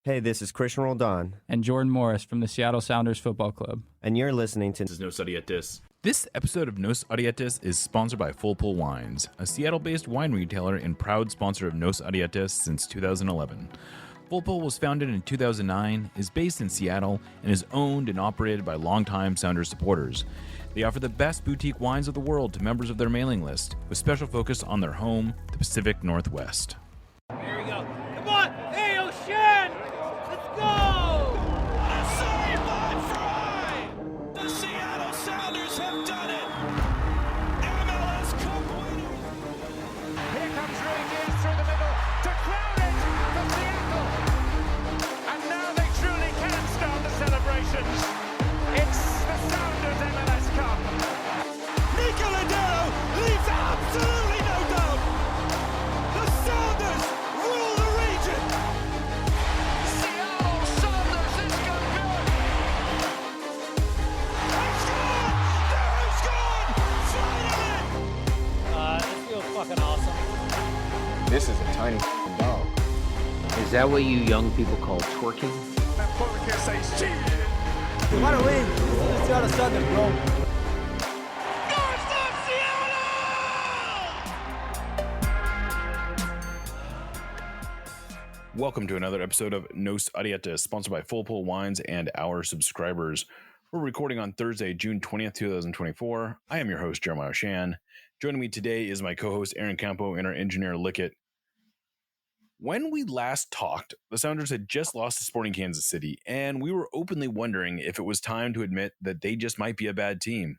Hey, this is Christian Roldan. And Jordan Morris from the Seattle Sounders Football Club. And you're listening to This is Nos Odietis. This episode of Nos Odietis is sponsored by Full Pull Wines, a Seattle-based wine retailer and proud sponsor of Nos Odietis since 2011. Full Pull was founded in 2009, is based in Seattle, and is owned and operated by longtime Sounders supporters. They offer the best boutique wines of the world to members of their mailing list, with special focus on their home, the Pacific Northwest. Here we go. Come on! Hey, O'Shan! Let's go! A sideline fry! The Seattle Sounders have done it! MLS Cup winners! Here comes Ray Gibbs through the middle to crown it for Seattle! And now they truly can start the celebrations. It's the Sounders MLS Cup. Nicola leaves absolutely no doubt! The Sounders rule the region! Seattle Sounders is going to They've scored! They've scored! Finally! This feels fucking awesome. This is a tiny dog. Is that what you young people call twerking? That Porter says cheated. You want to win? This is the Seattle Sounders, bro. Welcome to another episode of Nos Odietis, sponsored by Full Pull Wines and our subscribers. We're recording on Thursday, June 20th, 2024. I am your host, Jeremiah O'Shan. Joining me today is my co-host, Aaron Campo, and our engineer, Lickett. When we last talked, the Sounders had just lost to Sporting Kansas City, and we were openly wondering if it was time to admit that they just might be a bad team.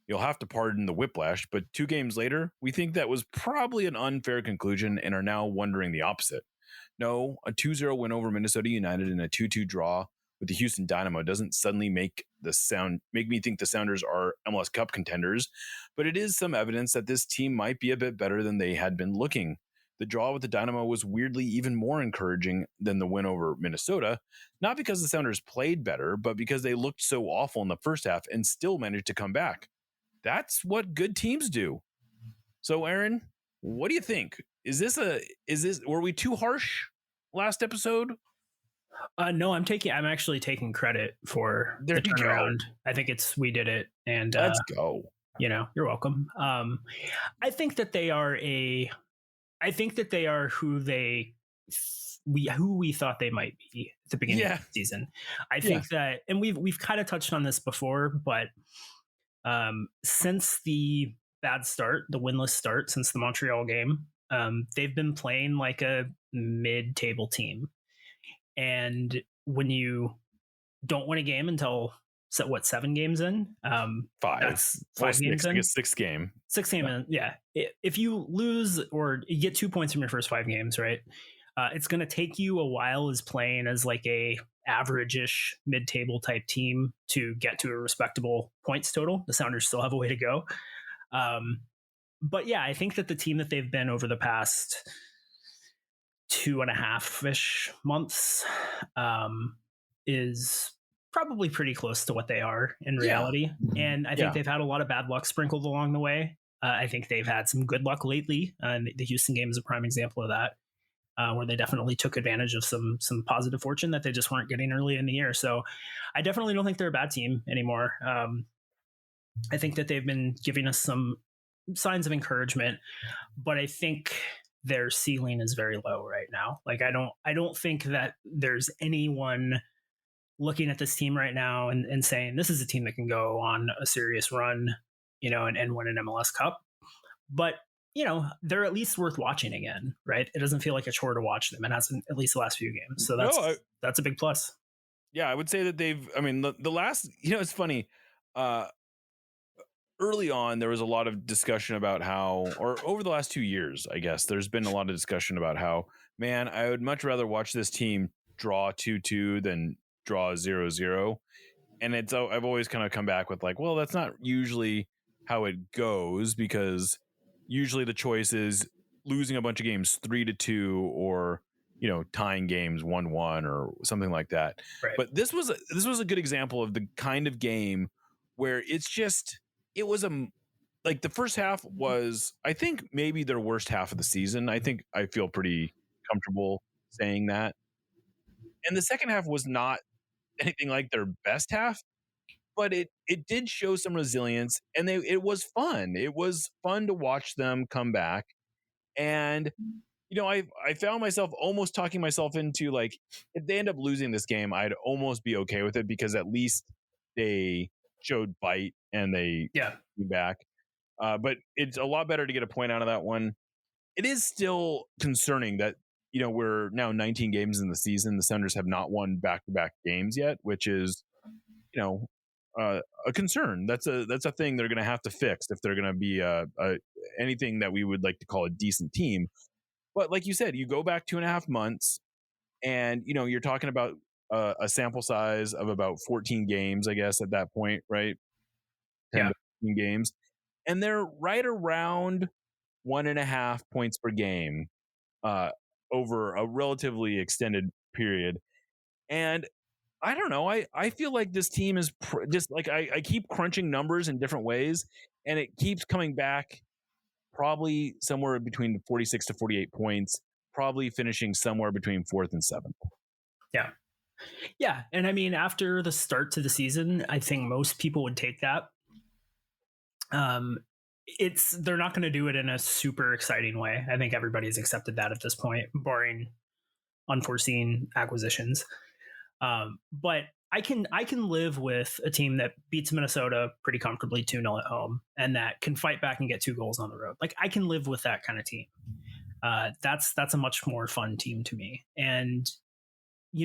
You'll have to pardon the whiplash, but 2 games later, we think that was probably an unfair conclusion and are now wondering the opposite. No, a 2-0 win over Minnesota United and a 2-2 draw with the Houston Dynamo doesn't suddenly make me think the Sounders are MLS Cup contenders, but it is some evidence that this team might be a bit better than they had been looking. The draw with the Dynamo was weirdly even more encouraging than the win over Minnesota, not because the Sounders played better, but because they looked so awful in the first half and still managed to come back. That's what good teams do. So, Aaron, what do you think? Were we too harsh last episode? No, I'm actually taking credit for the turnaround. I think we did it, and let's go. You're welcome. I think that they are who we thought they might be at the beginning of the season. I think that, and we've kind of touched on this before, but since the bad start, the winless start since the Montreal game, they've been playing like a mid-table team. And when you don't win a game until 7 games in, 5 games in, 6 game. 6 game in, yeah. If you lose or you get 2 points from your first 5 games, right? It's going to take you a while as playing as like a average-ish mid-table type team to get to a respectable points total. The Sounders still have a way to go. But yeah, I think that the team that they've been over the past 2.5-ish months is probably pretty close to what they are in reality. And I think they've had a lot of bad luck sprinkled along the way. I think they've had some good luck lately. And the Houston game is a prime example of that, where they definitely took advantage of some positive fortune that they just weren't getting early in the year. So I definitely don't think they're a bad team anymore. I think that they've been giving us some signs of encouragement, but I think their ceiling is very low right now. Like I don't think that there's anyone looking at this team right now and saying this is a team that can go on a serious run, and win an MLS Cup. But they're at least worth watching again, right? It doesn't feel like a chore to watch them. It hasn't, at least the last few games. So that's a big plus. Yeah, I would say that the last, it's funny. Early on, there was a lot of discussion about or over the last 2 years, I guess, there's been a lot of discussion about how, man, I would much rather watch this team draw 2-2 than draw 0-0. And I've always kind of come back with like, well, that's not usually how it goes, because usually the choice is losing a bunch of games 3-2 or, tying games 1-1 or something like that. Right. But this was a good example of the kind of game where it was the first half was, I think, maybe their worst half of the season. I feel pretty comfortable saying that. And the second half was not anything like their best half, but it did show some resilience, and it was fun. It was fun to watch them come back. And I found myself almost talking myself into, like, if they end up losing this game, I'd almost be okay with it, because at least they showed bite and they came back. But it's a lot better to get a point out of that one. It is still concerning that we're now 19 games in the season. The Sounders have not won back-to-back games yet, which is a concern. That's a thing they're going to have to fix if they're going to be anything that we would like to call a decent team. But like you said, you go back 2.5 months, and you're talking about a sample size of about 14 games, I guess, at that point, right? 10 to 15 games, and they're right around 1.5 points per game over a relatively extended period. And I don't know. I feel like this team is just like, I keep crunching numbers in different ways, and it keeps coming back probably somewhere between 46 to 48 points, probably finishing somewhere between 4th and 7th. Yeah. Yeah. And I mean, after the start to the season, I think most people would take that. They're not going to do it in a super exciting way. I think everybody's accepted that at this point, barring unforeseen acquisitions. But I can live with a team that beats Minnesota pretty comfortably 2-0 at home, and that can fight back and get 2 goals on the road. Like, I can live with that kind of team. That's a much more fun team to me. And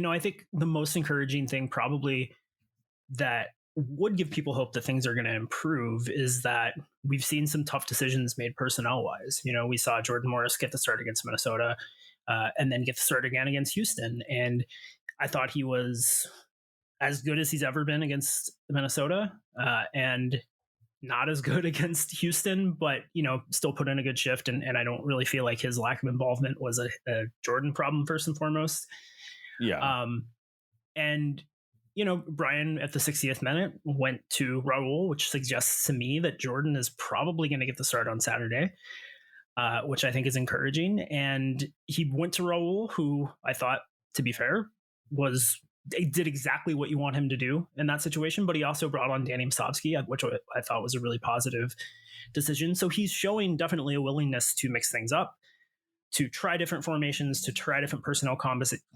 I think the most encouraging thing probably that would give people hope that things are going to improve is that we've seen some tough decisions made personnel wise. We saw Jordan Morris get the start against Minnesota, and then get the start again against Houston. And I thought he was as good as he's ever been against Minnesota, and not as good against Houston, but, still put in a good shift. And I don't really feel like his lack of involvement was a Jordan problem first and foremost. Yeah. And, Brian at the 60th minute went to Raul, which suggests to me that Jordan is probably going to get the start on Saturday, which I think is encouraging. And he went to Raul, who I thought, to be fair, did exactly what you want him to do in that situation, but he also brought on Danny Musovski, which I thought was a really positive decision. So he's showing definitely a willingness to mix things up, to try different formations, to try different personnel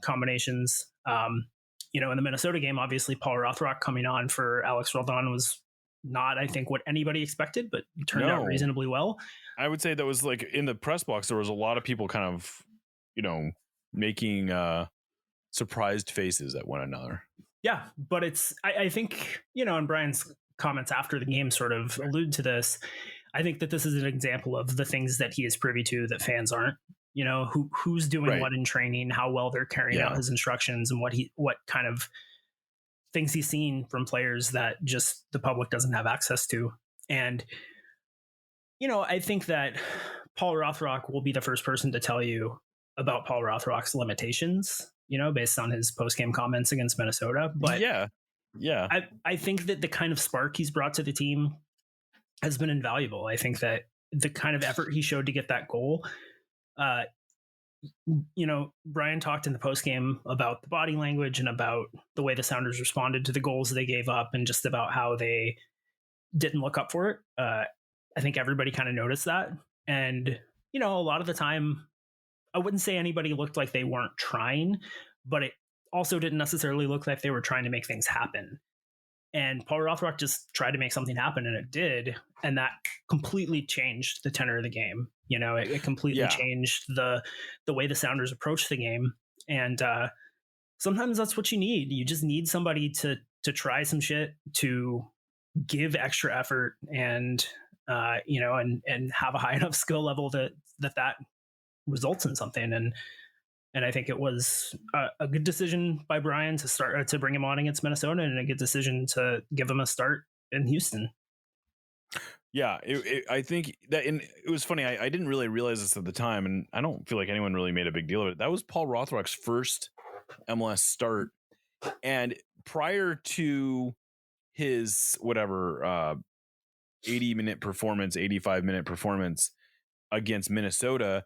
combinations. In the Minnesota game, obviously Paul Rothrock coming on for Alex Roldan was not, I think, what anybody expected, but turned out reasonably well. I would say that was, like, in the press box, there was a lot of people kind of, making surprised faces at one another. Yeah, but I think, and Brian's comments after the game sort of allude to this. I think that this is an example of the things that he is privy to that fans aren't. Who's doing what in training, how well they're carrying out his instructions, and what kind of things he's seen from players that just the public doesn't have access to. And, I think that Paul Rothrock will be the first person to tell you about Paul Rothrock's limitations, based on his post-game comments against Minnesota. But I think that the kind of spark he's brought to the team has been invaluable. I think that the kind of effort he showed to get that goal, Brian talked in the post-game about the body language and about the way the Sounders responded to the goals they gave up, and just about how they didn't look up for it. I think everybody kind of noticed that. And, a lot of the time, I wouldn't say anybody looked like they weren't trying, but it also didn't necessarily look like they were trying to make things happen. And Paul Rothrock just tried to make something happen, and it did. And that completely changed the tenor of the game. It completely changed the way the Sounders approach the game. And sometimes that's what you need. You just need somebody to try some shit, to give extra effort, and and have a high enough skill level that results in something. And I think it was a good decision by Brian to bring him on against Minnesota, and a good decision to give him a start in Houston. Yeah, I think that, and it was funny. I didn't really realize this at the time, and I don't feel like anyone really made a big deal of it. That was Paul Rothrock's first MLS start, and prior to his 80-minute performance, 85-minute performance against Minnesota,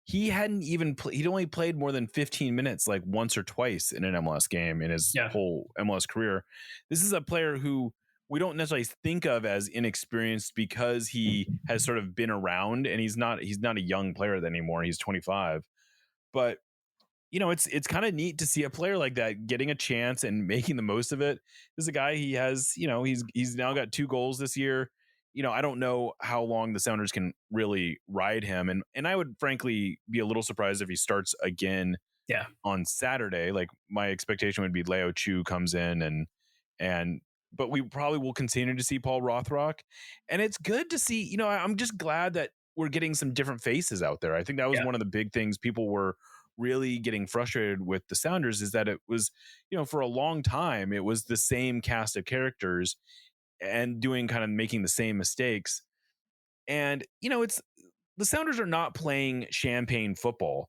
he hadn't even he'd only played more than 15 minutes like once or twice in an MLS game in his whole MLS career. This is a player who we don't necessarily think of as inexperienced because he has sort of been around, and he's not a young player anymore. He's 25. But it's kind of neat to see a player like that getting a chance and making the most of it. This is a guy, he has, he's now got 2 goals this year. I don't know how long the Sounders can really ride him. And I would frankly be a little surprised if he starts again on Saturday. Like, my expectation would be Leo Chu comes in but we probably will continue to see Paul Rothrock. And it's good to see, I'm just glad that we're getting some different faces out there. I think that was one of the big things people were really getting frustrated with the Sounders, is that it was, for a long time, it was the same cast of characters and making the same mistakes. And, it's the Sounders are not playing champagne football.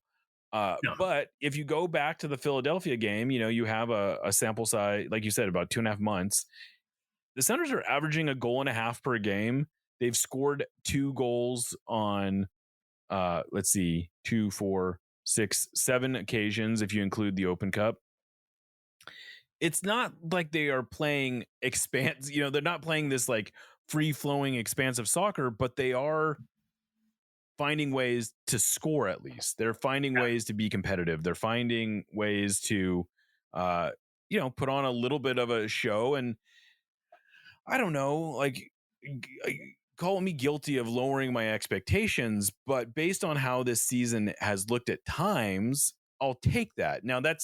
No. But if you go back to the Philadelphia game, you have a sample size, like you said, about 2.5 months. The Sounders are averaging 1.5 goals per game. They've scored 2 goals on, 2, 4, 6, 7 occasions, if you include the Open Cup. It's not like they are playing they're not playing this like free-flowing, expansive soccer, but they are finding ways to score. At least they're finding ways to be competitive. They're finding ways to put on a little bit of a show. And I don't know, like, call me guilty of lowering my expectations, but based on how this season has looked at times, I'll take that. Now that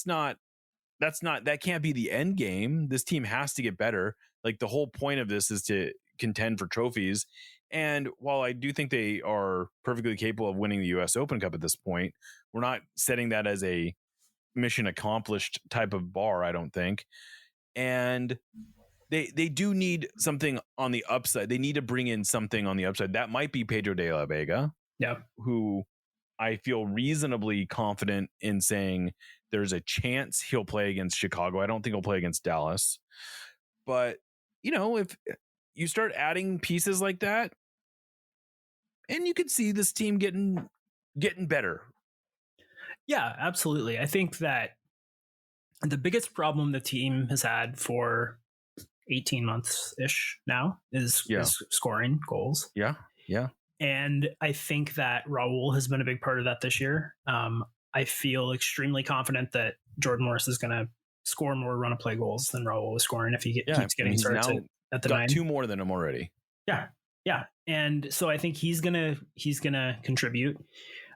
can't be the end game. This team has to get better. Like, the whole point of this is to contend for trophies. And while I do think they are perfectly capable of winning the US Open Cup at this point, we're not setting that as a mission accomplished type of bar, I don't think. And they do need something on the upside. They need to bring in something on the upside. That might be Pedro de la Vega, who I feel reasonably confident in saying there's a chance he'll play against Chicago. I don't think he'll play against Dallas. But, if you start adding pieces like that, and you could see this team getting better. Yeah, absolutely. I think that the biggest problem the team has had for 18 months-ish now is scoring goals. Yeah. And I think that Raul has been a big part of that this year. I feel extremely confident that Jordan Morris is going to score more run of play goals than Raul is scoring if he keeps getting started at the 9. 2 more than him already. Yeah. And so I think he's gonna contribute.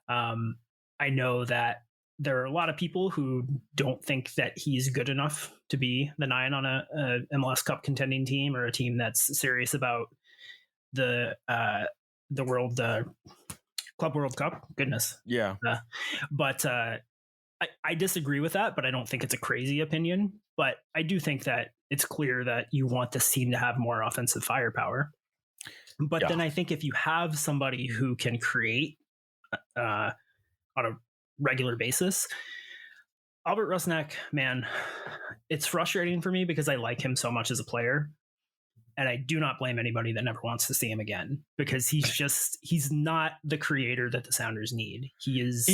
I know that there are a lot of people who don't think that he's good enough to be the 9 on a MLS Cup contending team, or a team that's serious about the Club World Cup. Goodness. Yeah. But I disagree with that, but I don't think it's a crazy opinion. But I do think that it's clear that you want this team to have more offensive firepower. But then I think if you have somebody who can create on a regular basis, Albert Rusnak, man, it's frustrating for me because I like him so much as a player. And I do not blame anybody that never wants to see him again, because he's not the creator that the Sounders need. He is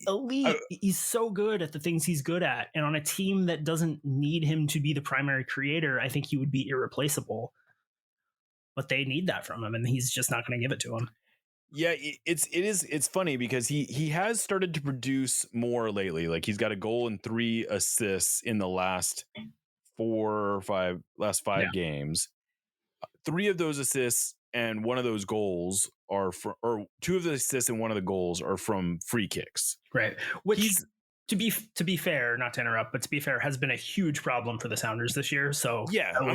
elite. He's so good at the things he's good at. And on a team that doesn't need him to be the primary creator, I think he would be irreplaceable. But they need that from him, and he's just not going to give it to him. Yeah, it's funny because he has started to produce more lately. Like, he's got a goal and 3 assists in the last 5 games. 3 of those assists and 1 of those goals are from, or 2 of the assists and 1 of the goals are from free kicks. Right. Which, to be fair, not to interrupt, but to be fair, has been a huge problem for the Sounders this year. So yeah, I'm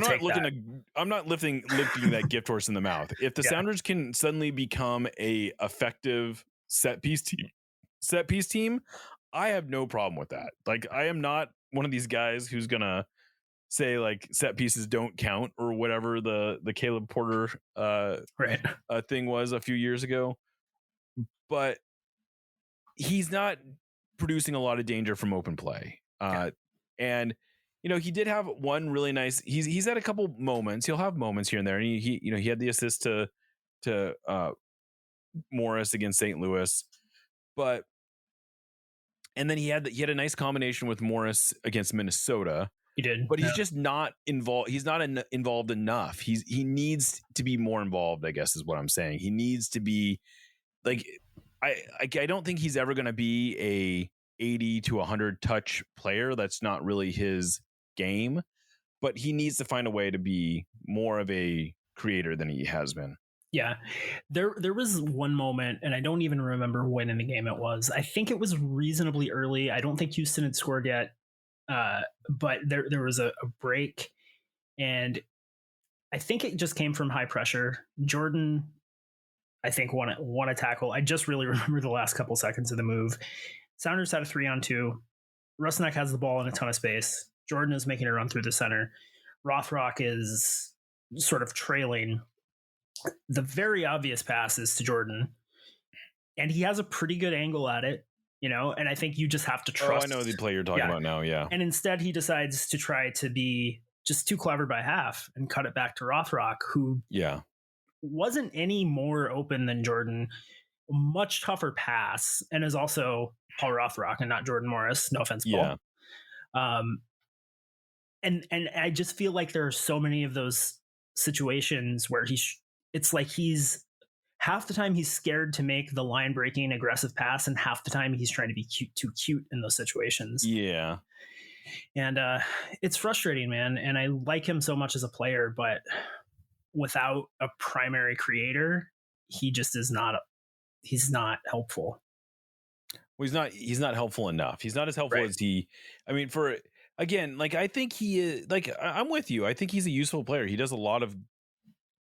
not lifting that gift horse in the mouth. If the Sounders can suddenly become a effective set piece team, I have no problem with that. Like, I am not one of these guys who's gonna say like set pieces don't count or whatever the Caleb Porter thing was a few years ago. But he's not producing a lot of danger from open play. And he did have one really nice, he's had a couple moments. He'll have moments here and there. And he had the assist to Morris against St. Louis. But And then he had a nice combination with Morris against Minnesota. He did, but he's just not involved. He's not involved enough. He needs to be more involved, I guess is what I'm saying. He needs to be like, I don't think he's ever going to be a 80 to 100 touch player. That's not really his game, but he needs to find a way to be more of a creator than he has been. Yeah, there was one moment, and I don't even remember when in the game it was. I think it was reasonably early. I don't think Houston had scored yet, but there was a break, and I think it just came from high pressure. Jordan, I think, won a tackle. I just really remember the last couple seconds of the move. Sounders had a 3-on-2. Rusnak has the ball in a ton of space. Jordan is making a run through the center. Rothrock is sort of trailing. The very obvious pass is to Jordan, and he has a pretty good angle at it, and I think you just have to trust. I know the play you're talking about now. Yeah. And instead he decides to try to be just too clever by half and cut it back to Rothrock, who wasn't any more open than Jordan. Much tougher pass, and is also Paul Rothrock and not Jordan Morris. No offense, Paul. Yeah. And I just feel like there are so many of those situations where it's like he's half the time he's scared to make the line breaking aggressive pass, and half the time he's trying to be too cute in those situations. Yeah. And it's frustrating, man. And I like him so much as a player, but without a primary creator, he just is not he's not helpful. Well, he's not helpful enough. He's not as helpful as I think he is, I'm with you. I think he's a useful player. He does a lot of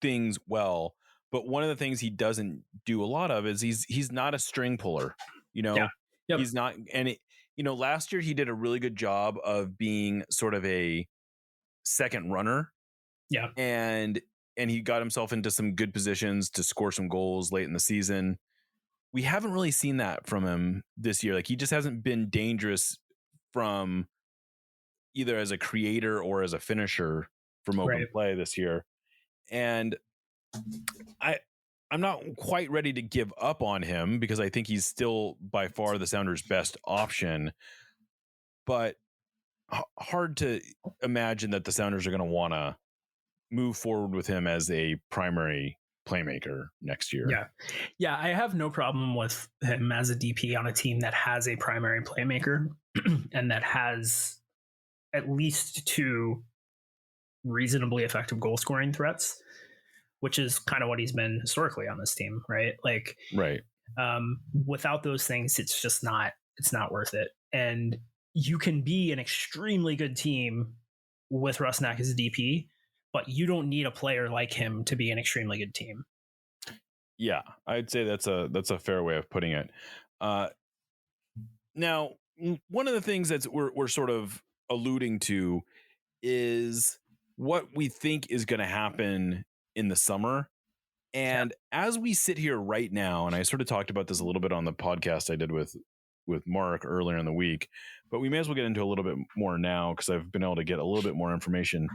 things well, but one of the things he doesn't do a lot of is he's not a string puller, He's not. And last year he did a really good job of being sort of a second runner. Yeah. And he got himself into some good positions to score some goals late in the season. We haven't really seen that from him this year. Like, he just hasn't been dangerous from either as a creator or as a finisher from open play this year. And I'm not quite ready to give up on him because I think he's still by far the Sounders' best option, but hard to imagine that the Sounders are going to want to move forward with him as a primary playmaker next year. Yeah. I have no problem with him as a DP on a team that has a primary playmaker and that has at least 2 reasonably effective goal scoring threats, which is kind of what he's been historically on this team, right? Without those things, it's not worth it. And you can be an extremely good team with Rusnak as a DP, but you don't need a player like him to be an extremely good team. Yeah, I'd say that's a fair way of putting it. Now, one of the things that we're sort of alluding to is what we think is going to happen in the summer. And as we sit here right now, and I sort of talked about this a little bit on the podcast I did with Mark earlier in the week, but we may as well get into a little bit more now because I've been able to get a little bit more information.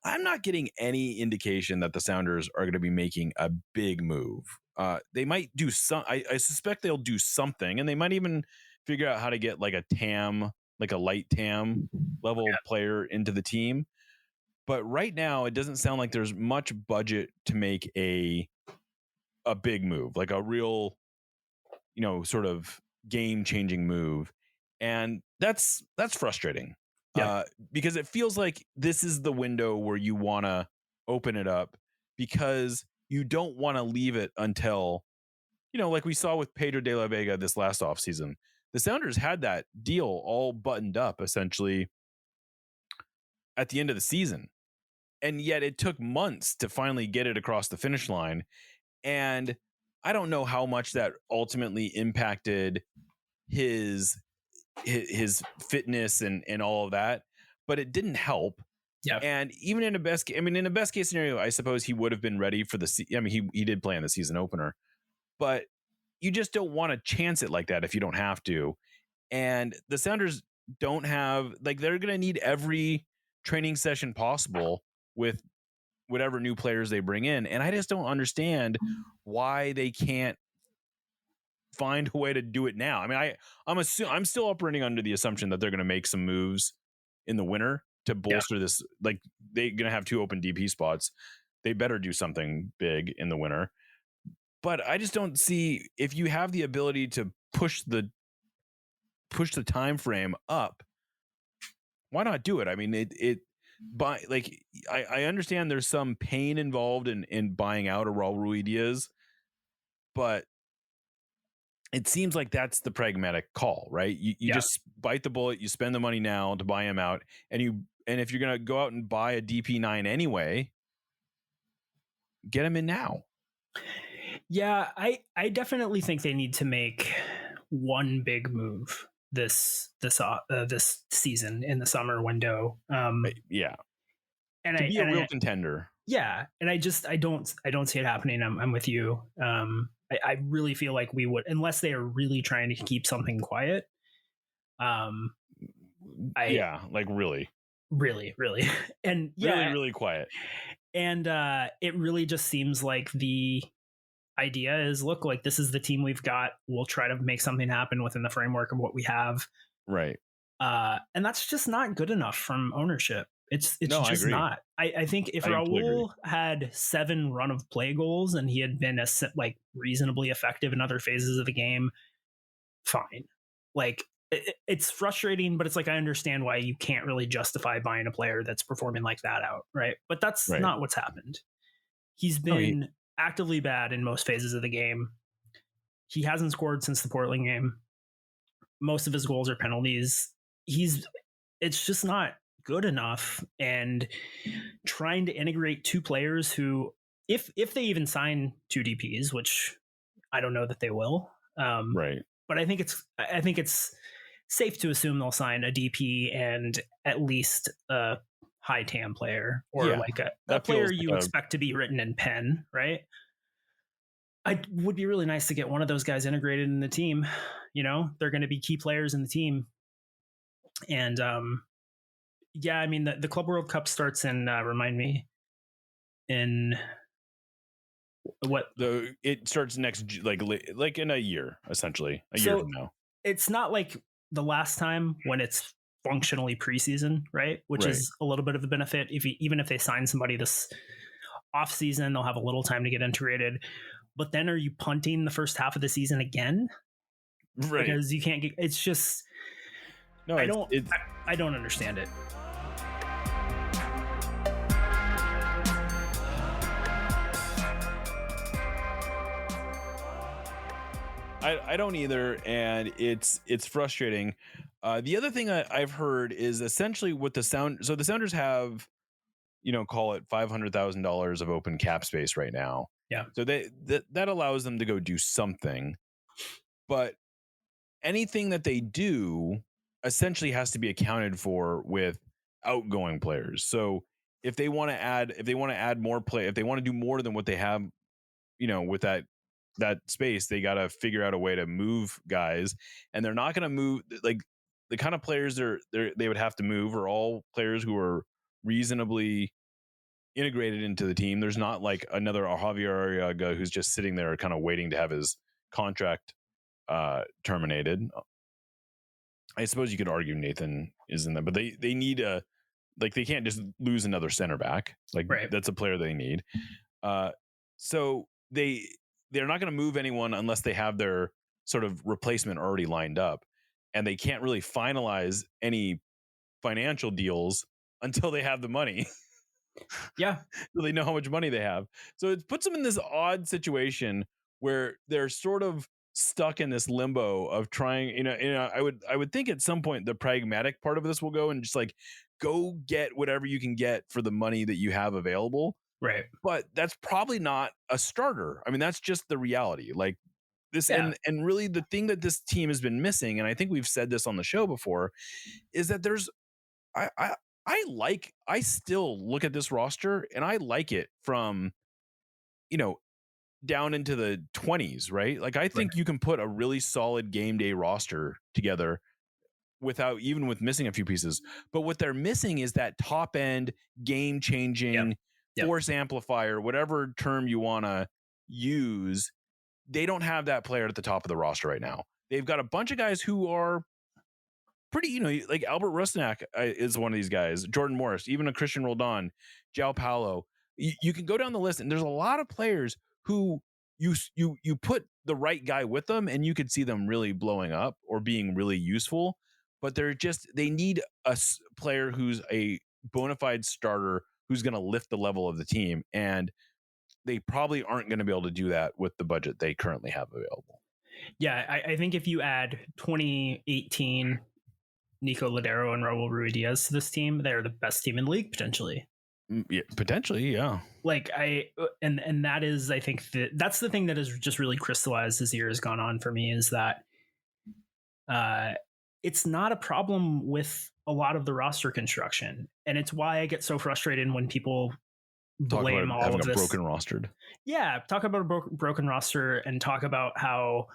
I'm not getting any indication that the Sounders are going to be making a big move. They might do some. I suspect they'll do something, and they might even figure out how to get like a TAM, like a light TAM level player into the team. But right now, it doesn't sound like there's much budget to make a big move, like a real, sort of game-changing move, and that's frustrating. Because it feels like this is the window where you want to open it up because you don't want to leave it until, like we saw with Pedro de la Vega this last offseason. The Sounders had that deal all buttoned up essentially at the end of the season. And yet it took months to finally get it across the finish line. And I don't know how much that ultimately impacted his fitness and all of that, but it didn't help. Yeah. And even in a best case scenario, I suppose he would have been ready for he did play in the season opener, but you just don't want to chance it like that if you don't have to. And the Sounders don't have, they're going to need every training session possible with whatever new players they bring in. And I just don't understand why they can't find a way to do it now. I mean, I'm still operating under the assumption that they're going to make some moves in the winter to bolster this. Like, they're going to have 2 open DP spots. They better do something big in the winter. But I just don't see, if you have the ability to push the time frame up, why not do it? I mean, I understand there's some pain involved in buying out a Raul Ruidiaz, but it seems like that's the pragmatic call, right? You just bite the bullet, you spend the money now to buy him out, and if you're going to go out and buy a DP9 anyway, get him in now. Yeah, I definitely think they need to make one big move this season in the summer window. Yeah, and to be a real contender. Yeah, and I don't see it happening. I'm with you. I really feel like we would, unless they are really trying to keep something quiet. Really, and really quiet. And it really just seems like the idea is, look, like, this is the team we've got. We'll try to make something happen within the framework of what we have. Right. And that's just not good enough from ownership. It's just not. I think if Raul had 7 run of play goals and he had been reasonably effective in other phases of the game, fine. Like, it's frustrating, but it's like, I understand why you can't really justify buying a player that's performing like that out, right? But that's not what's happened. He's been actively bad in most phases of the game. He hasn't scored since the Portland game. Most of his goals are penalties. It's just not good enough. And trying to integrate 2 players who, if they even sign 2 DPs, which I don't know that they will, right? But I think it's safe to assume they'll sign a DP and at least a high TAM player, or like a player you expect to be written in pen, right? It would be really nice to get one of those guys integrated in the team. You know, they're going to be key players in the team. And I mean, the Club World Cup starts in, remind me, in what? It starts next, like in a year, essentially, a year from now. It's not like the last time when it's functionally preseason, right? Which is a little bit of a benefit. Even if they sign somebody this off season, they'll have a little time to get integrated. But then, are you punting the first half of the season again? Right. Because you can't get. It's just. No, I don't understand it. I don't either, and it's frustrating. The other thing I've heard is essentially what the Sounders have, call it $500,000 of open cap space right now. Yeah. So that allows them to go do something, but anything that they do essentially has to be accounted for with outgoing players. So if they want to add more play, if they want to do more than what they have, with that space, they got to figure out a way to move guys, and they're not going to move like the kind of players they would have to move are all players who are reasonably integrated into the team. There's not like another Javier Arriaga who's just sitting there kind of waiting to have his contract terminated. I suppose you could argue Nathan is in there, but they need they can't just lose another center back. That's a player they need. So they're not going to move anyone unless they have their sort of replacement already lined up, and they can't really finalize any financial deals until they have the money. Yeah. So they know how much money they have. So it puts them in this odd situation where they're sort of stuck in this limbo of trying, I would think at some point the pragmatic part of this will go and just go get whatever you can get for the money that you have available. Right. But that's probably not a starter. I mean, that's just the reality. Like this, and really the thing that this team has been missing, and I think we've said this on the show before, is that I still look at this roster and I like it from, down into the 20s, right? Like I think you can put a really solid game day roster together even with missing a few pieces. But what they're missing is that top end game changing force amplifier, whatever term you want to use, they don't have that player at the top of the roster right now. They've got a bunch of guys who are pretty, like Albert Rusnak is one of these guys, Jordan Morris, even a Christian Roldan, João Paulo. You can go down the list, and there's a lot of players who you put the right guy with them, and you could see them really blowing up or being really useful. But they need a player who's a bona fide starter who's going to lift the level of the team, and they probably aren't going to be able to do that with the budget they currently have available. Yeah, I think if you add 2018 Nico Ladero and Raul Ruidiaz to this team, they're the best team in the league potentially. Yeah, potentially, yeah. Like and that is, I think that's the thing that has just really crystallized as the year has gone on for me, is that it's not a problem with a lot of the roster construction, and it's why I get so frustrated when people blame all of this. Broken rostered. Yeah, talk about a broken roster and talk about how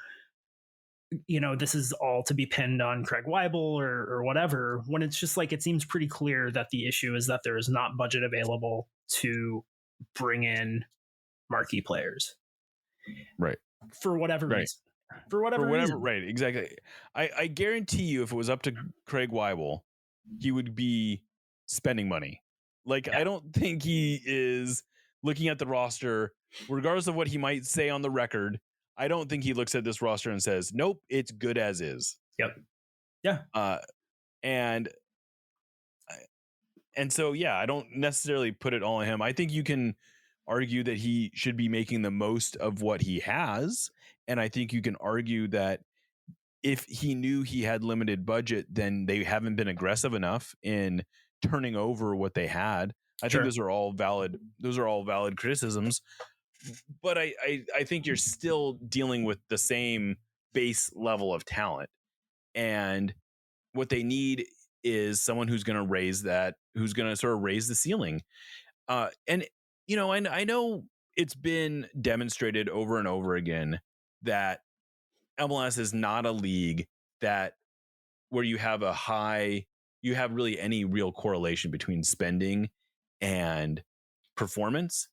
this is all to be pinned on Craig Weibel or whatever, when it's just like, it seems pretty clear that the issue is that there is not budget available to bring in marquee players. Right. For whatever reason. For whatever reason. Right, exactly. I guarantee you, if it was up to Craig Weibel, he would be spending money. Like, yeah. I don't think he is looking at the roster, regardless of what he might say on the record. I don't think he looks at this roster and says, nope, it's good as is. Yep. Yeah. And so, yeah, I don't necessarily put it all on him. I think you can argue that he should be making the most of what he has. And I think you can argue that if he knew he had limited budget, then they haven't been aggressive enough in turning over what they had. I think those are all valid criticisms. But I think you're still dealing with the same base level of talent, and what they need is someone who's going to raise that, who's going to sort of raise the ceiling. And I know it's been demonstrated over and over again that MLS is not a league where you have really any real correlation between spending and performance.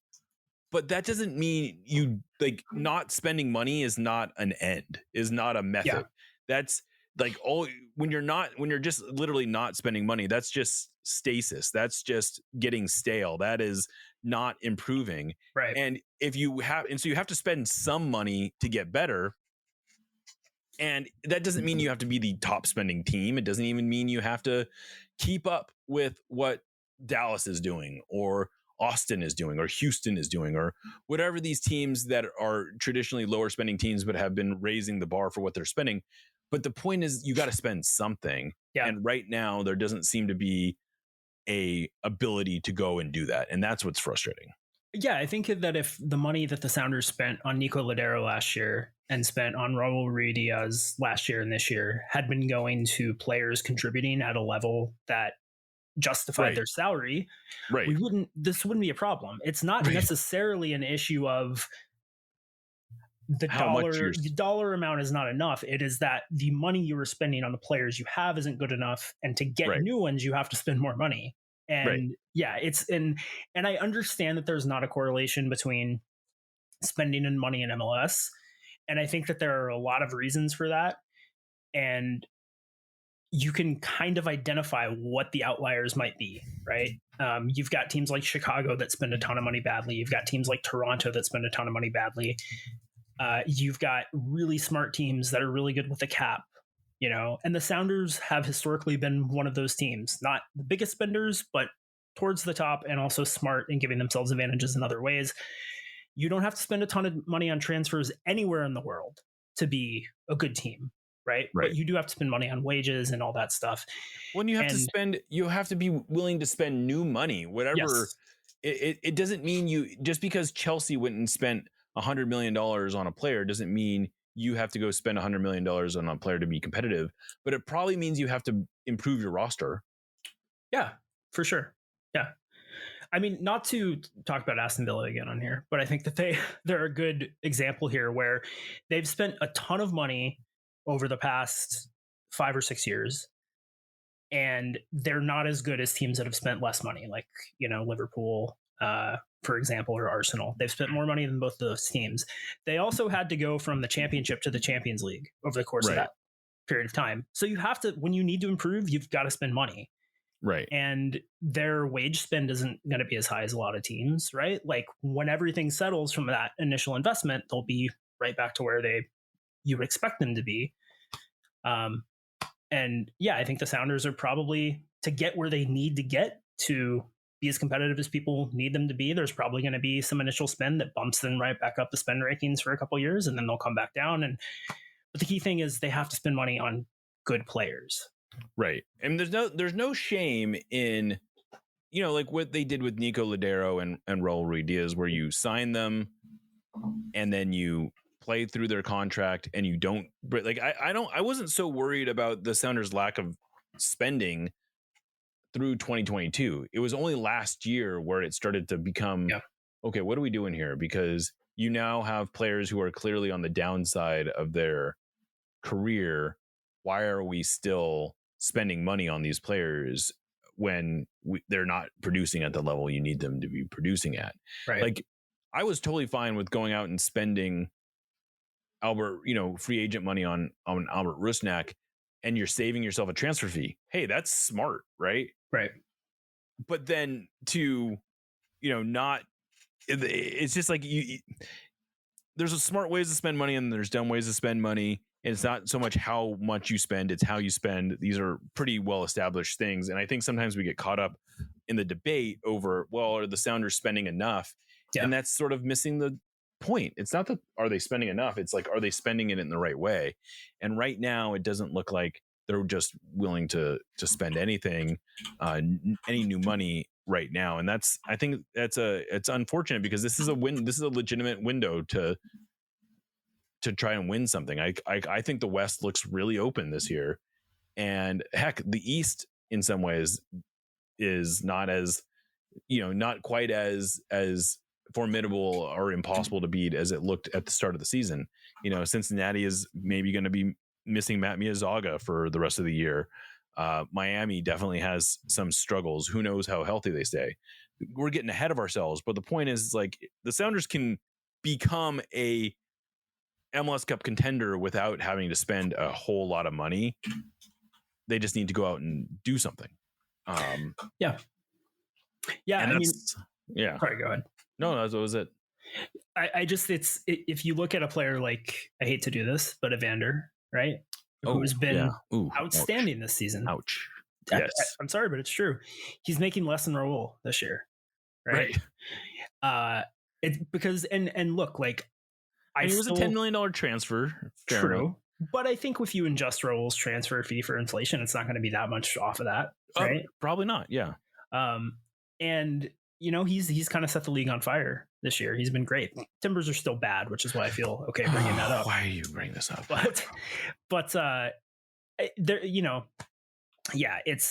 But that doesn't mean not spending money is not an end, is not a method. Yeah. That's like when you're just literally not spending money, that's just stasis. That's just getting stale. That is not improving. Right. And so you have to spend some money to get better. And that doesn't mean you have to be the top spending team. It doesn't even mean you have to keep up with what Dallas is doing or Austin is doing or Houston is doing or whatever these teams that are traditionally lower spending teams but have been raising the bar for what they're spending. But the point is, you got to spend something. Yeah. And right now there doesn't seem to be a ability to go and do that. And that's what's frustrating. Yeah, I think that if the money that the Sounders spent on Nico Ladero last year and spent on Raul Ruidiaz last year and this year had been going to players contributing at a level that justified their salary, this wouldn't be a problem. It's not necessarily an issue of the dollar amount is not enough. It is that the money you were spending on the players you have isn't good enough, and to get new ones you have to spend more money. And and I understand that there's not a correlation between spending and money in MLS, and I think that there are a lot of reasons for that, and you can kind of identify what the outliers might be, right? You've got teams like Chicago that spend a ton of money badly. You've got teams like Toronto that spend a ton of money badly. You've got really smart teams that are really good with the cap, and the Sounders have historically been one of those teams, not the biggest spenders, but towards the top and also smart in giving themselves advantages in other ways. You don't have to spend a ton of money on transfers anywhere in the world to be a good team. Right. But you do have to spend money on wages and all that stuff. When you have to be willing to spend new money, whatever. Yes. It doesn't mean just because Chelsea went and spent $100 million on a player doesn't mean you have to go spend $100 million on a player to be competitive, but it probably means you have to improve your roster. Yeah, for sure. Yeah. I mean, not to talk about Aston Villa again on here, but I think that they're a good example here where they've spent a ton of money over the past 5 or 6 years, and they're not as good as teams that have spent less money, like Liverpool, for example, or Arsenal. They've spent more money than both of those teams. They also had to go from the Championship to the Champions League over the course of that period of time. So you have to, when you need to improve, you've got to spend money. Right. And their wage spend isn't going to be as high as a lot of teams, right? Like when everything settles from that initial investment, they'll be right back to where you would expect them to be. And yeah, I think the Sounders are probably, to get where they need to get to be as competitive as people need them to be, there's probably going to be some initial spend that bumps them right back up the spend rankings for a couple of years, and then they'll come back down. But the key thing is they have to spend money on good players. Right. And there's no shame in, like what they did with Nico Ladero and Raul Ruiz, where you sign them and then you play through their contract and you don't, like, I wasn't so worried about the Sounders' lack of spending through 2022. It was only last year where it started to become, okay, what are we doing here? Because you now have players who are clearly on the downside of their career. Why are we still spending money on these players when they're not producing at the level you need them to be producing at? Right. Like, I was totally fine with going out and spending free agent money on Albert Rusnak, and you're saving yourself a transfer fee. Hey, that's smart, right? Right. But then to, not, it's just like there's a smart ways to spend money and there's dumb ways to spend money. And it's not so much how much you spend, it's how you spend. These are pretty well established things. And I think sometimes we get caught up in the debate over, well, are the Sounders spending enough? Yeah. And that's sort of missing the point. It's not that are they spending enough? It's like, are they spending it in the right way? And right now it doesn't look like they're just willing to spend anything, any new money right now. And I think it's unfortunate, because this is a legitimate window to try and win something. I think the West looks really open this year, and heck, the East in some ways is not as, not quite as formidable or impossible to beat as it looked at the start of the season. Cincinnati is maybe going to be missing Matt Miyazaga for the rest of the year. Miami definitely has some struggles. Who knows how healthy they stay? We're getting ahead of ourselves, but the point is, like, the Sounders can become a MLS Cup contender without having to spend a whole lot of money. They just need to go out and do something. Yeah. I mean, sorry, go ahead. No, that was it. I just, if you look at a player like, I hate to do this, but Evander, right? Who's been outstanding this season. Ouch. Yes. I'm sorry, but it's true. He's making less than Raul this year. Right. It's because, and look, like, it was a $10 million transfer. True. But I think if you adjust Raul's transfer fee for inflation, it's not going to be that much off of that. Right. Probably not. Yeah. And he's kind of set the league on fire this year. He's been great. Timbers are still bad, which is why I feel okay bringing that up. Why are you bringing this up? But there,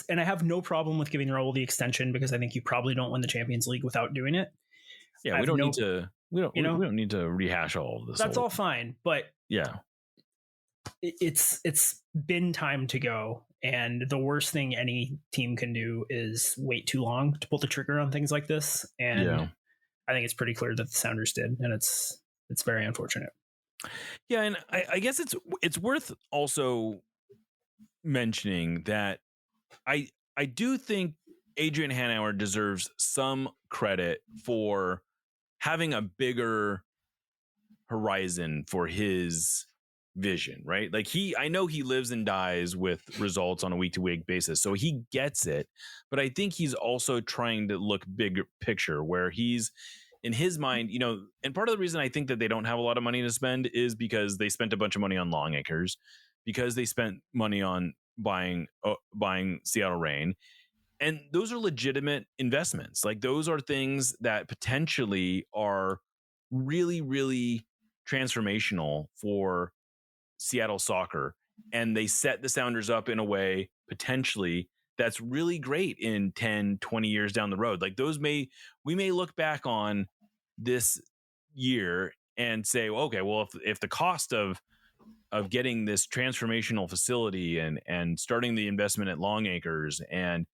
and I have no problem with giving Raul the extension, because I think you probably don't win the Champions League without doing it. Yeah, we don't need to rehash all of this. That's all fine, but yeah, it's been time to go. And the worst thing any team can do is wait too long to pull the trigger on things like this. And I think it's pretty clear that the Sounders did, and it's very unfortunate. Yeah, and I guess it's worth also mentioning that I do think Adrian Hanauer deserves some credit for having a bigger horizon for his vision, right? Like, I know he lives and dies with results on a week-to-week basis, so he gets it. But I think he's also trying to look bigger picture, where he's, in his mind, and part of the reason I think that they don't have a lot of money to spend is because they spent a bunch of money on Longacres, because they spent money on buying Seattle Reign. And those are legitimate investments. Like, those are things that potentially are really, really transformational for Seattle soccer. And they set the Sounders up in a way potentially that's really great in 10, 20 years down the road. Like, we may look back on this year and say, okay, well, if the cost of getting this transformational facility and starting the investment at Longacres and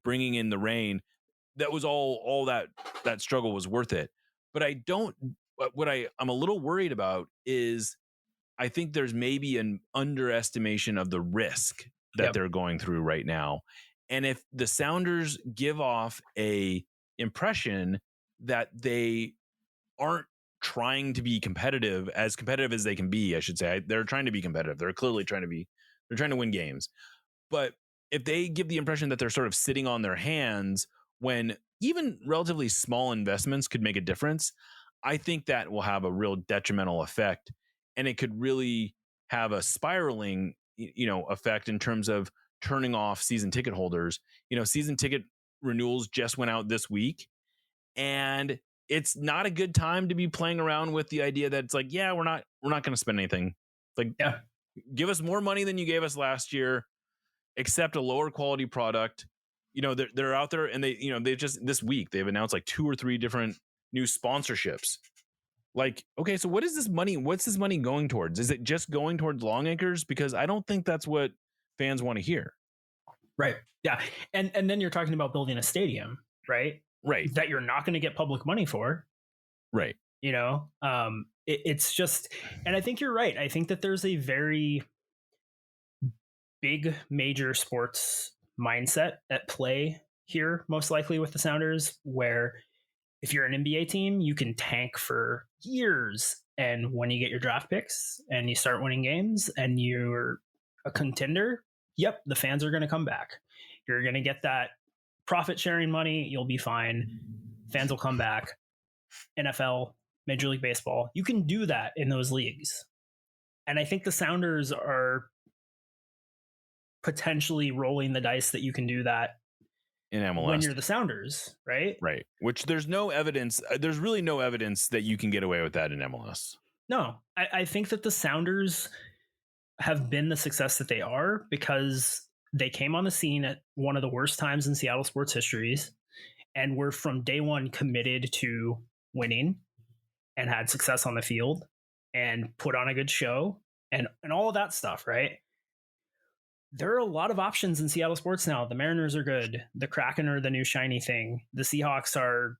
bringing in the Reign, that was all that struggle was worth it. But I'm a little worried about is I think there's maybe an underestimation of the risk that they're going through right now. And if the Sounders give off a impression that they aren't trying to be competitive as they can be, I should say, they're trying to be competitive. They're clearly trying to win games. But if they give the impression that they're sort of sitting on their hands when even relatively small investments could make a difference, I think that will have a real detrimental effect. And it could really have a spiraling, effect in terms of turning off season ticket holders. Season ticket renewals just went out this week, and it's not a good time to be playing around with the idea that it's like, yeah, we're not going to spend anything. Like, give us more money than you gave us last year, accept a lower quality product. They're out there, and they just this week they've announced like 2 or 3 different new sponsorships. Like, okay, so what is this money? What's this money going towards? Is it just going towards long anchors? Because I don't think that's what fans want to hear. Right. Yeah. And then you're talking about building a stadium, right? Right. That you're not going to get public money for. Right. It's just, and I think you're right. I think that there's a very big major sports mindset at play here, most likely with the Sounders, where if you're an NBA team, you can tank for years. And when you get your draft picks and you start winning games and you're a contender, yep, the fans are going to come back. You're going to get that profit sharing money. You'll be fine. Fans will come back. NFL, Major League Baseball, you can do that in those leagues. And I think the Sounders are potentially rolling the dice that you can do that in MLS when you're the Sounders, right? Right. Which there's no evidence. There's really no evidence that you can get away with that in MLS. No, I think that the Sounders have been the success that they are because they came on the scene at one of the worst times in Seattle sports histories and were from day one committed to winning and had success on the field and put on a good show and all of that stuff, right? There are a lot of options in Seattle sports now. The Mariners are good. The Kraken are the new shiny thing. The Seahawks are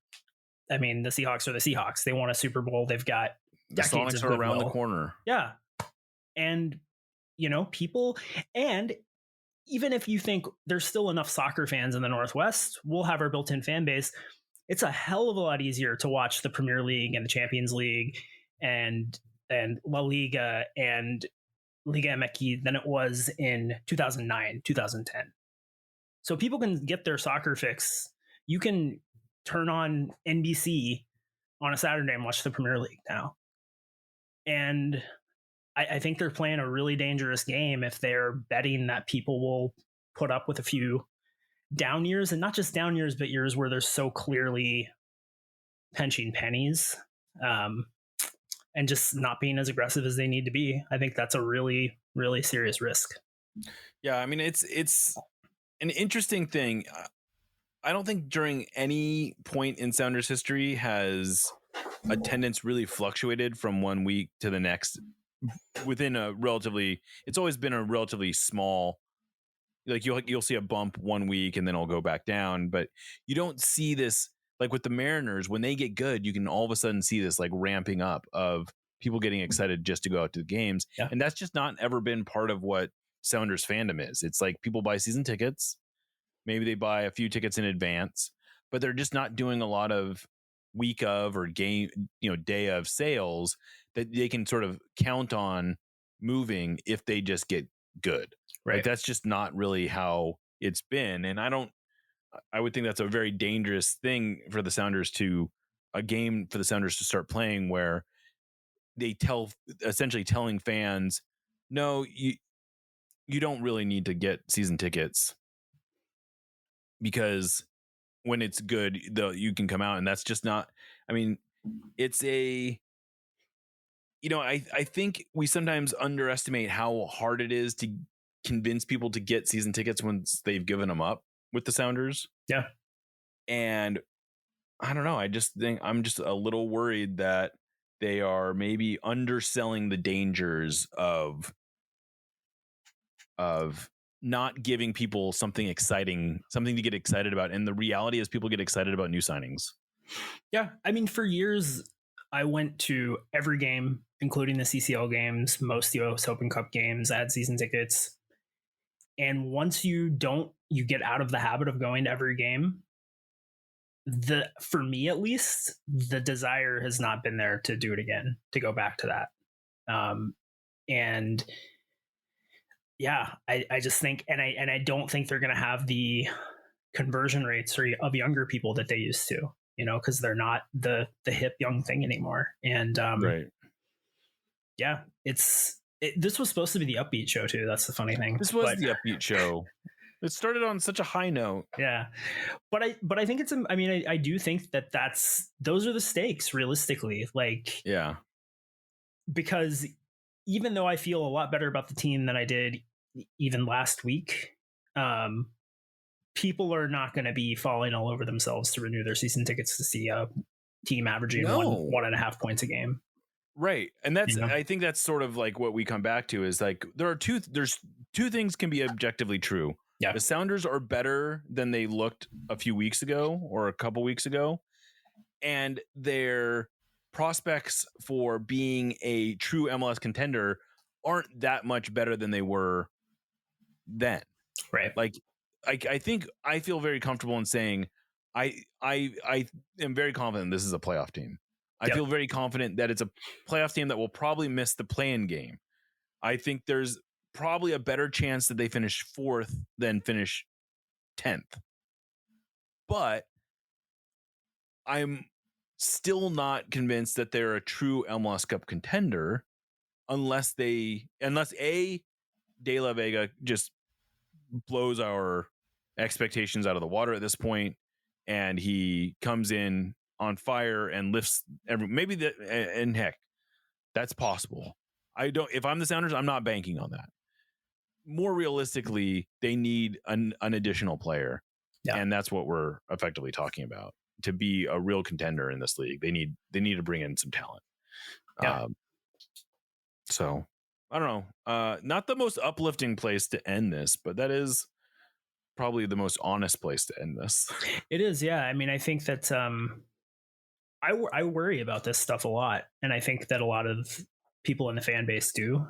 the Seahawks. They won a Super Bowl. They've got the decades Sonics of are around the goodwill. corner. Yeah. And, people, and even if you think there's still enough soccer fans in the Northwest, we'll have our built-in fan base. It's a hell of a lot easier to watch the Premier League and the Champions League and La Liga and Liga MX than it was in 2009, 2010. So people can get their soccer fix. You can turn on NBC on a Saturday and watch the Premier League now. And I think they're playing a really dangerous game if they're betting that people will put up with a few down years, and not just down years, but years where they're so clearly pinching pennies. And just not being as aggressive as they need to be. I think that's a really, really serious risk. Yeah, I mean, it's an interesting thing. I don't think during any point in Sounders history has attendance really fluctuated from one week to the next within it's always been a relatively small, like you'll see a bump one week and then it'll go back down, but you don't see this. Like with the Mariners, when they get good, you can all of a sudden see this like ramping up of people getting excited just to go out to the games. Yeah. And that's just not ever been part of what Sounders fandom is. It's like people buy season tickets. Maybe they buy a few tickets in advance, but they're just not doing a lot of week of or game, day of sales that they can sort of count on moving if they just get good. Right. Like that's just not really how it's been. And I would think that's a very dangerous thing for the Sounders to start playing where they essentially telling fans, no, you don't really need to get season tickets because when it's good, you can come out. And that's just not, I mean, it's I think we sometimes underestimate how hard it is to convince people to get season tickets once they've given them up with the Sounders. Yeah. And I don't know. I just think I'm just a little worried that they are maybe underselling the dangers of not giving people something exciting, something to get excited about. And the reality is people get excited about new signings. Yeah. I mean, for years, I went to every game, including the CCL games, most US Open Cup games, I had season tickets. And once you get out of the habit of going to every game, for me at least, the desire has not been there to do it again, to go back to that. And yeah, I just think, and I don't think they're going to have the conversion rates of younger people that they used to, because they're not the hip young thing anymore. And right. Yeah, this was supposed to be the upbeat show too. That's the funny thing. This was the upbeat show. It started on such a high note. Yeah, but I think I do think those are the stakes realistically. Like, yeah, because even though I feel a lot better about the team than I did even last week, people are not going to be falling all over themselves to renew their season tickets to see a team averaging 1.5 points a game. Right. And I think that's sort of like what we come back to is like, there's two things can be objectively true. Yeah. The Sounders are better than they looked a few weeks ago or a couple weeks ago. And their prospects for being a true MLS contender aren't that much better than they were then. Right. Like, I think I feel very comfortable in saying I am very confident this is a playoff team. I feel very confident that it's a playoff team that will probably miss the play-in game. I think there's probably a better chance that they finish 4th than finish 10th. But I'm still not convinced that they're a true MLS Cup contender unless De La Vega just blows our expectations out of the water at this point, and he comes in on fire and lifts and heck, that's possible. If I'm the Sounders, I'm not banking on that. More realistically, they need an additional player. Yeah. And that's what we're effectively talking about. To be a real contender in this league, they need to bring in some talent. Yeah. So I don't know. Not the most uplifting place to end this, but that is probably the most honest place to end this. It is, yeah. I mean, I think that I worry about this stuff a lot, and I think that a lot of people in the fan base do.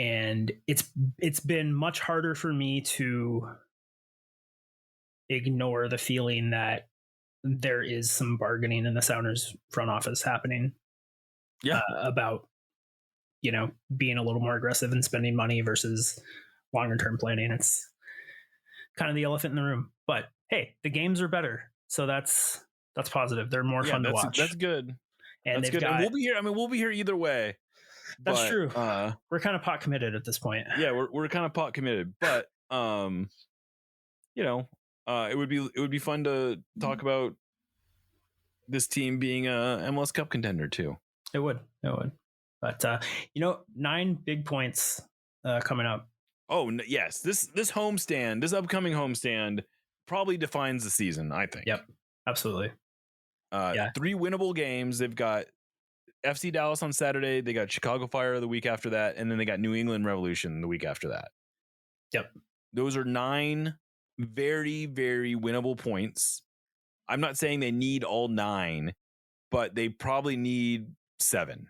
And it's been much harder for me to ignore the feeling that there is some bargaining in the Sounders front office happening. Yeah, about being a little more aggressive and spending money versus longer term planning. It's kind of the elephant in the room. But hey, the games are better, so that's positive. They're more fun to watch. That's good. And that's good. And we'll be here. I mean, we'll be here either way. That's true. We're kind of pot committed at this point. Yeah, we're kind of pot committed, but it would be fun to talk about this team being a MLS Cup contender too. It would. But 9 big points coming up. Oh yes, this homestand, this upcoming homestand, probably defines the season, I think. Yep, absolutely. 3 winnable games. They've got FC Dallas on Saturday. They got Chicago Fire the week after that, and then they got New England Revolution the week after that. Yep, those are 9 very, very winnable points. I'm not saying they need all 9, but they probably need 7.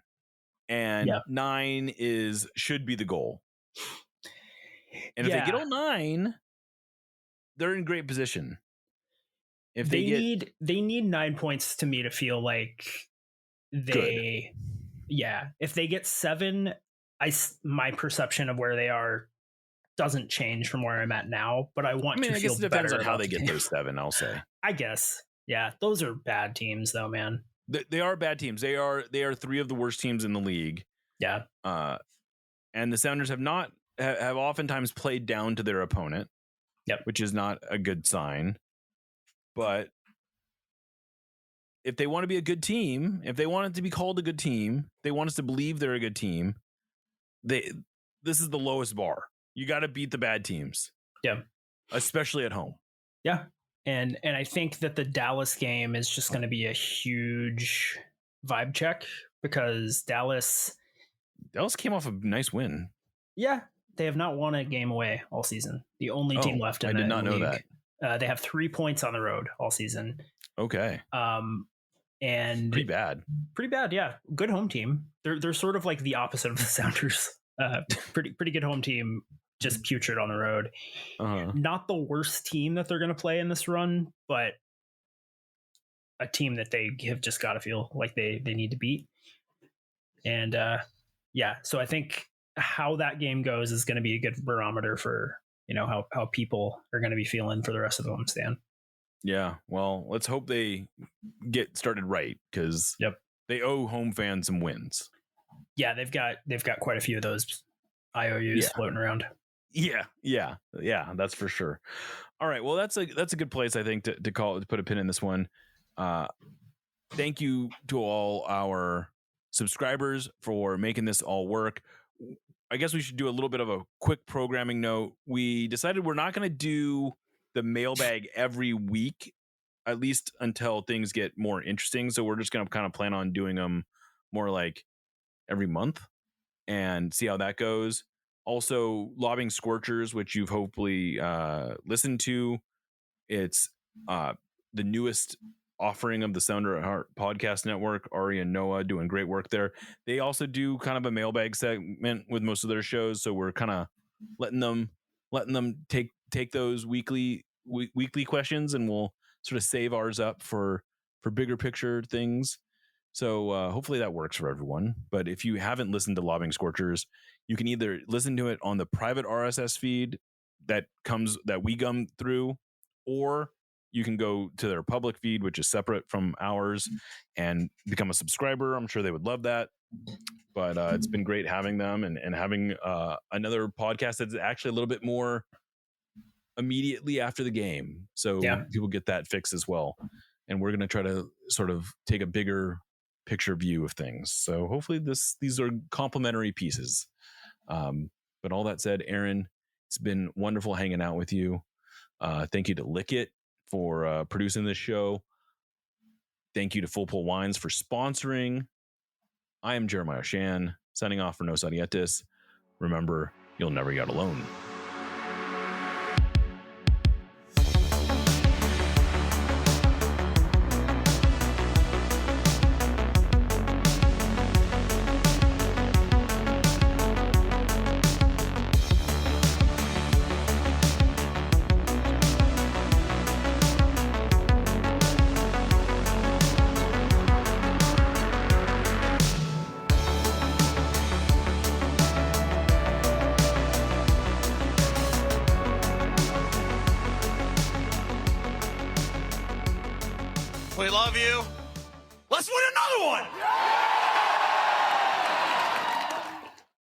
And 9 should be the goal. And if they get all 9, they're in great position. If they need 9 points to me to feel like they good. If they get 7, my perception of where they are doesn't change from where I'm at now, but I guess it depends on how they get those 7, I'll say. I guess. Yeah, those are bad teams though, man. They are bad teams. They are 3 of the worst teams in the league. Yeah. And the Sounders have oftentimes played down to their opponent. Yep. Which is not a good sign. But if they want to be a good team, if they want it to be called a good team, they want us to believe they're a good team. This is the lowest bar. You got to beat the bad teams. Yeah. Especially at home. Yeah. And I think that the Dallas game is just going to be a huge vibe check because Dallas came off a nice win. Yeah. They have not won a game away all season. The only team left in I the did not know league. that. They have 3 points on the road all season. Okay. And Pretty bad. Pretty bad, yeah. Good home team. They're sort of like the opposite of the Sounders. Pretty good home team, just putrid on the road. Not the worst team that they're going to play in this run, but a team that they have just got to feel like they need to beat. And so I think how that game goes is going to be a good barometer for, how people are going to be feeling for the rest of the homestand. Yeah, well, let's hope they get started right, because they owe home fans some wins. Yeah, they've got quite a few of those IOUs floating around. Yeah, that's for sure. All right, well, that's a good place, I think, to put a pin in this one. Thank you to all our subscribers for making this all work. I guess we should do a little bit of a quick programming note. We decided we're not going to do the mailbag every week, at least until things get more interesting. So we're just going to kind of plan on doing them more like every month and see how that goes. Also, Lobbing Scorchers, which you've hopefully listened to. It's the newest offering of the Sounder at Heart podcast network. Ari and Noah doing great work there. They also do kind of a mailbag segment with most of their shows. So we're kind of letting them take those weekly questions, and we'll sort of save ours up for bigger picture things. So hopefully that works for everyone. But if you haven't listened to Lobbing Scorchers, you can either listen to it on the private RSS feed that we gum through, or you can go to their public feed, which is separate from ours, and become a subscriber. I'm sure they would love that. But it's been great having them and having another podcast that's actually a little bit more immediately after the game. So people get that fix as well. And we're going to try to sort of take a bigger picture view of things. So hopefully these are complementary pieces. But all that said, Aaron, it's been wonderful hanging out with you. Thank you to Lick It for producing this show. Thank you to Full Pull Wines for sponsoring. I am Jeremiah Shan, signing off for Nos Audietis. Remember, you'll never get alone. We love you. Let's win another one.